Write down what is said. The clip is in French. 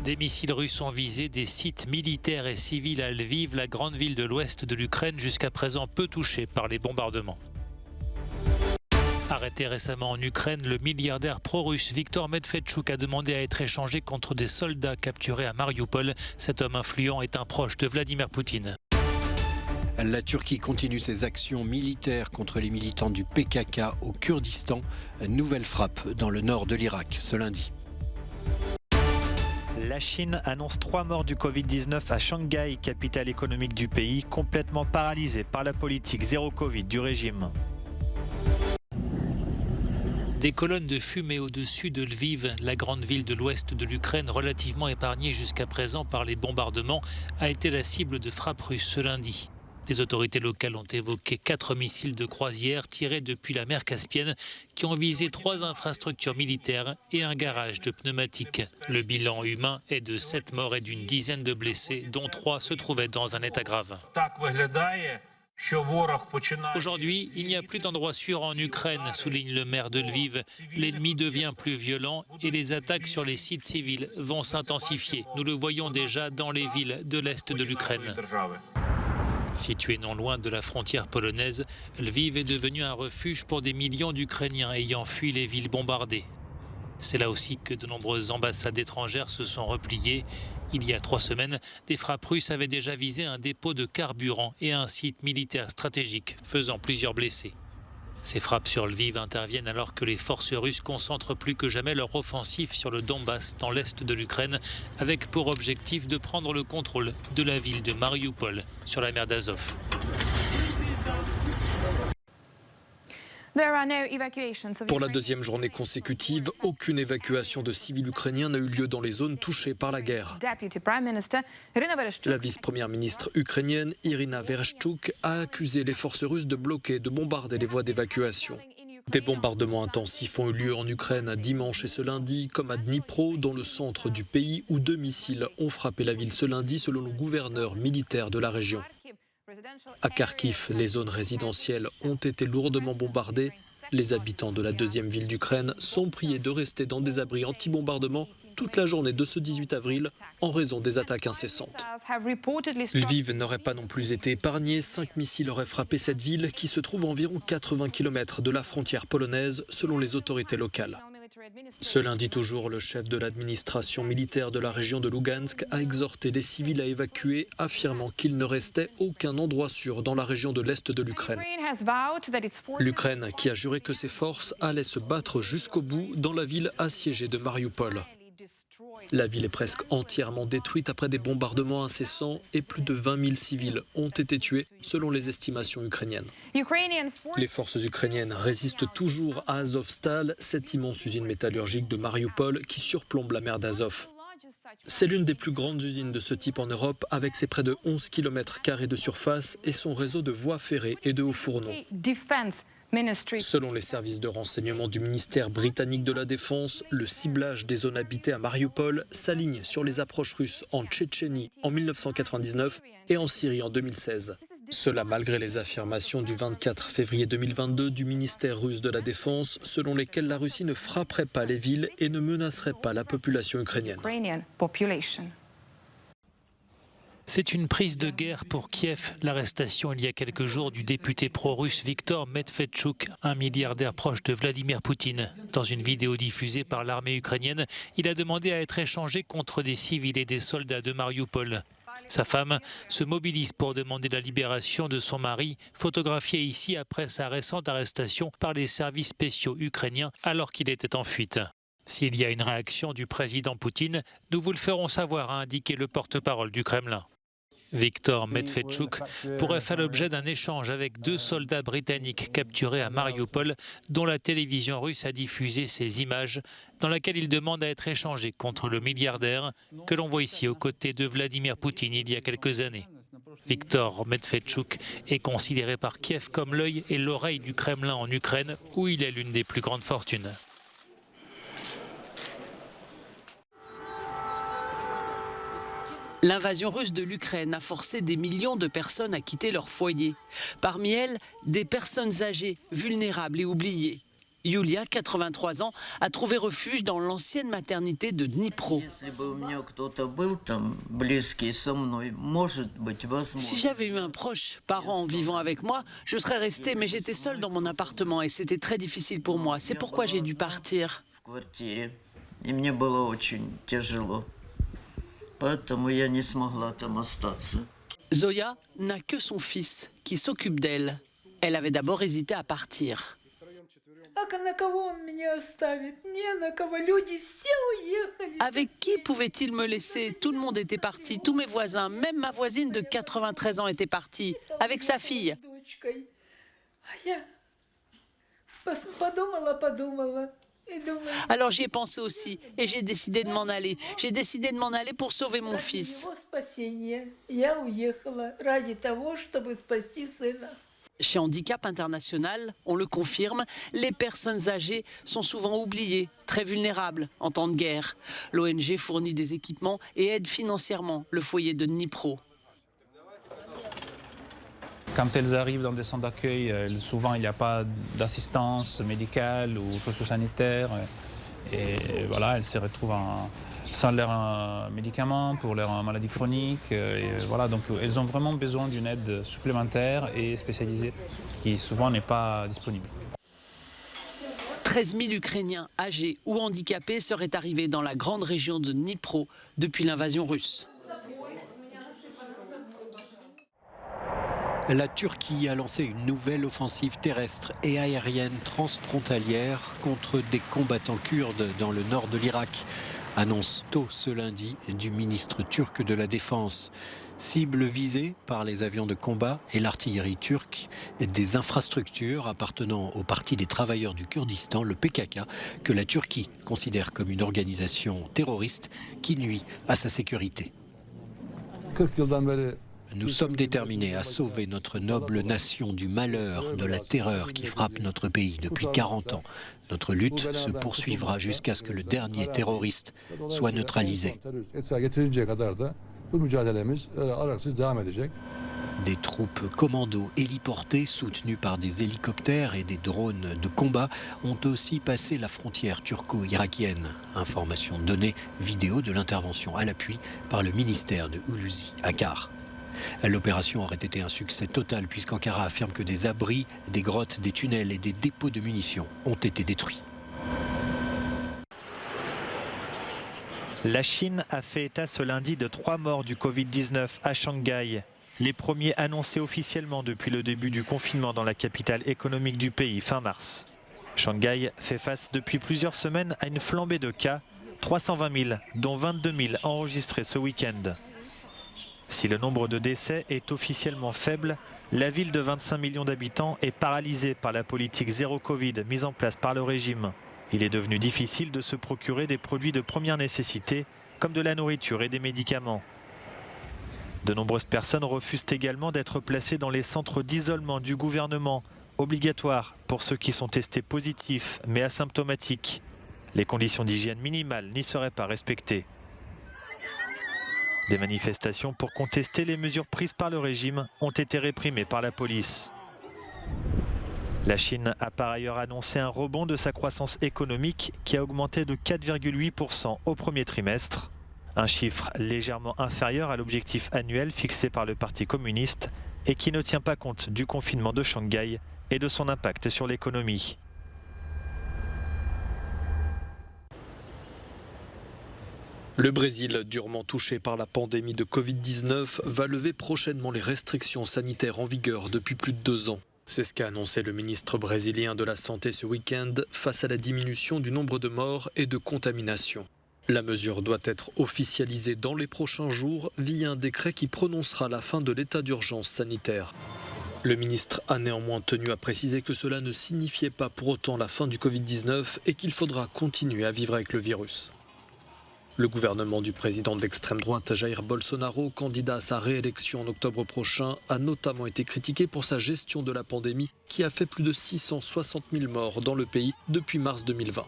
Des missiles russes ont visé des sites militaires et civils à Lviv, la grande ville de l'ouest de l'Ukraine, jusqu'à présent peu touchée par les bombardements. Arrêté récemment en Ukraine, le milliardaire pro-russe Viktor Medvedchuk a demandé à être échangé contre des soldats capturés à Mariupol. Cet homme influent est un proche de Vladimir Poutine. La Turquie continue ses actions militaires contre les militants du PKK au Kurdistan. Nouvelle frappe dans le nord de l'Irak ce lundi. La Chine annonce 3 morts du Covid-19 à Shanghai, capitale économique du pays, complètement paralysée par la politique zéro Covid du régime. Des colonnes de fumée au-dessus de Lviv, la grande ville de l'ouest de l'Ukraine, relativement épargnée jusqu'à présent par les bombardements, a été la cible de frappes russes ce lundi. Les autorités locales ont évoqué 4 missiles de croisière tirés depuis la mer Caspienne qui ont visé 3 infrastructures militaires et un garage de pneumatiques. Le bilan humain est de 7 morts et d'une dizaine de blessés, dont 3 se trouvaient dans un état grave. Aujourd'hui, il n'y a plus d'endroit sûr en Ukraine, souligne le maire de Lviv. L'ennemi devient plus violent et les attaques sur les sites civils vont s'intensifier. Nous le voyons déjà dans les villes de l'est de l'Ukraine. Situé non loin de la frontière polonaise, Lviv est devenu un refuge pour des millions d'Ukrainiens ayant fui les villes bombardées. C'est là aussi que de nombreuses ambassades étrangères se sont repliées. Il y a 3 semaines, des frappes russes avaient déjà visé un dépôt de carburant et un site militaire stratégique, faisant plusieurs blessés. Ces frappes sur Lviv interviennent alors que les forces russes concentrent plus que jamais leur offensive sur le Donbass, dans l'est de l'Ukraine, avec pour objectif de prendre le contrôle de la ville de Mariupol, sur la mer d'Azov. Pour la deuxième journée consécutive, aucune évacuation de civils ukrainiens n'a eu lieu dans les zones touchées par la guerre. La vice-première ministre ukrainienne Irina Vereshchuk a accusé les forces russes de bloquer, de bombarder les voies d'évacuation. Des bombardements intensifs ont eu lieu en Ukraine dimanche et ce lundi, comme à Dnipro, dans le centre du pays, où 2 missiles ont frappé la ville ce lundi, selon le gouverneur militaire de la région. À Kharkiv, les zones résidentielles ont été lourdement bombardées. Les habitants de la deuxième ville d'Ukraine sont priés de rester dans des abris anti-bombardement toute la journée de ce 18 avril en raison des attaques incessantes. Lviv n'aurait pas non plus été épargné. 5 missiles auraient frappé cette ville qui se trouve à environ 80 km de la frontière polonaise selon les autorités locales. Ce lundi toujours, le chef de l'administration militaire de la région de Lugansk a exhorté les civils à évacuer, affirmant qu'il ne restait aucun endroit sûr dans la région de l'Est de l'Ukraine. L'Ukraine qui a juré que ses forces allaient se battre jusqu'au bout dans la ville assiégée de Mariupol. La ville est presque entièrement détruite après des bombardements incessants et plus de 20 000 civils ont été tués selon les estimations ukrainiennes. Les forces ukrainiennes résistent toujours à Azovstal, cette immense usine métallurgique de Mariupol qui surplombe la mer d'Azov. C'est l'une des plus grandes usines de ce type en Europe avec ses près de 11 km² de surface et son réseau de voies ferrées et de hauts fourneaux. Selon les services de renseignement du ministère britannique de la Défense, le ciblage des zones habitées à Mariupol s'aligne sur les approches russes en Tchétchénie en 1999 et en Syrie en 2016. Cela malgré les affirmations du 24 février 2022 du ministère russe de la Défense, selon lesquelles la Russie ne frapperait pas les villes et ne menacerait pas la population ukrainienne. C'est une prise de guerre pour Kiev. L'arrestation il y a quelques jours du député pro-russe Viktor Medvedchuk, un milliardaire proche de Vladimir Poutine. Dans une vidéo diffusée par l'armée ukrainienne, il a demandé à être échangé contre des civils et des soldats de Mariupol. Sa femme se mobilise pour demander la libération de son mari, photographié ici après sa récente arrestation par les services spéciaux ukrainiens alors qu'il était en fuite. S'il y a une réaction du président Poutine, nous vous le ferons savoir, a indiqué le porte-parole du Kremlin. Viktor Medvedchuk pourrait faire l'objet d'un échange avec 2 soldats britanniques capturés à Mariupol, dont la télévision russe a diffusé ces images, dans laquelle il demande à être échangé contre le milliardaire que l'on voit ici aux côtés de Vladimir Poutine il y a quelques années. Viktor Medvedchuk est considéré par Kiev comme l'œil et l'oreille du Kremlin en Ukraine, où il est l'une des plus grandes fortunes. L'invasion russe de l'Ukraine a forcé des millions de personnes à quitter leur foyer. Parmi elles, des personnes âgées, vulnérables et oubliées. Yulia, 83 ans, a trouvé refuge dans l'ancienne maternité de Dnipro. Si j'avais eu un proche, parent vivant avec moi, je serais restée, mais j'étais seule dans mon appartement et c'était très difficile pour moi. C'est pourquoi j'ai dû partir. Zoya n'a que son fils qui s'occupe d'elle. Elle avait d'abord hésité à partir. Avec qui pouvait-il me laisser? Tout le monde était parti, tous mes voisins, même ma voisine de 93 ans était partie, avec sa fille. Alors j'y ai pensé aussi, et j'ai décidé de m'en aller. J'ai décidé de m'en aller pour sauver mon fils. Chez Handicap International, on le confirme, les personnes âgées sont souvent oubliées, très vulnérables en temps de guerre. L'ONG fournit des équipements et aide financièrement le foyer de Dnipro. Quand elles arrivent dans des centres d'accueil, souvent il n'y a pas d'assistance médicale ou socio-sanitaire. Et voilà, elles se retrouvent sans leurs médicaments pour leurs maladies chroniques. Et voilà, donc elles ont vraiment besoin d'une aide supplémentaire et spécialisée qui souvent n'est pas disponible. 13 000 Ukrainiens âgés ou handicapés seraient arrivés dans la grande région de Dnipro depuis l'invasion russe. La Turquie a lancé une nouvelle offensive terrestre et aérienne transfrontalière contre des combattants kurdes dans le nord de l'Irak. Annonce tôt ce lundi du ministre turc de la Défense. Cible visée par les avions de combat et l'artillerie turque et des infrastructures appartenant au Parti des travailleurs du Kurdistan, le PKK, que la Turquie considère comme une organisation terroriste qui nuit à sa sécurité. Nous sommes déterminés à sauver notre noble nation du malheur, de la terreur qui frappe notre pays depuis 40 ans. Notre lutte se poursuivra jusqu'à ce que le dernier terroriste soit neutralisé. Des troupes commando héliportées soutenues par des hélicoptères et des drones de combat ont aussi passé la frontière turco-irakienne. Information donnée, vidéo de l'intervention à l'appui par le ministère de Hulusi Akar. L'opération aurait été un succès total puisqu'Ankara affirme que des abris, des grottes, des tunnels et des dépôts de munitions ont été détruits. La Chine a fait état ce lundi de 3 morts du Covid-19 à Shanghai. Les premiers annoncés officiellement depuis le début du confinement dans la capitale économique du pays fin mars. Shanghai fait face depuis plusieurs semaines à une flambée de cas, 320 000, dont 22 000 enregistrés ce week-end. Si le nombre de décès est officiellement faible, la ville de 25 millions d'habitants est paralysée par la politique zéro Covid mise en place par le régime. Il est devenu difficile de se procurer des produits de première nécessité, comme de la nourriture et des médicaments. De nombreuses personnes refusent également d'être placées dans les centres d'isolement du gouvernement, obligatoires pour ceux qui sont testés positifs mais asymptomatiques. Les conditions d'hygiène minimales n'y seraient pas respectées. Des manifestations pour contester les mesures prises par le régime ont été réprimées par la police. La Chine a par ailleurs annoncé un rebond de sa croissance économique qui a augmenté de 4,8% au premier trimestre, un chiffre légèrement inférieur à l'objectif annuel fixé par le Parti communiste et qui ne tient pas compte du confinement de Shanghai et de son impact sur l'économie. Le Brésil, durement touché par la pandémie de Covid-19, va lever prochainement les restrictions sanitaires en vigueur depuis plus de 2 ans. C'est ce qu'a annoncé le ministre brésilien de la Santé ce week-end face à la diminution du nombre de morts et de contaminations. La mesure doit être officialisée dans les prochains jours via un décret qui prononcera la fin de l'état d'urgence sanitaire. Le ministre a néanmoins tenu à préciser que cela ne signifiait pas pour autant la fin du Covid-19 et qu'il faudra continuer à vivre avec le virus. Le gouvernement du président d'extrême droite Jair Bolsonaro, candidat à sa réélection en octobre prochain, a notamment été critiqué pour sa gestion de la pandémie qui a fait plus de 660 000 morts dans le pays depuis mars 2020.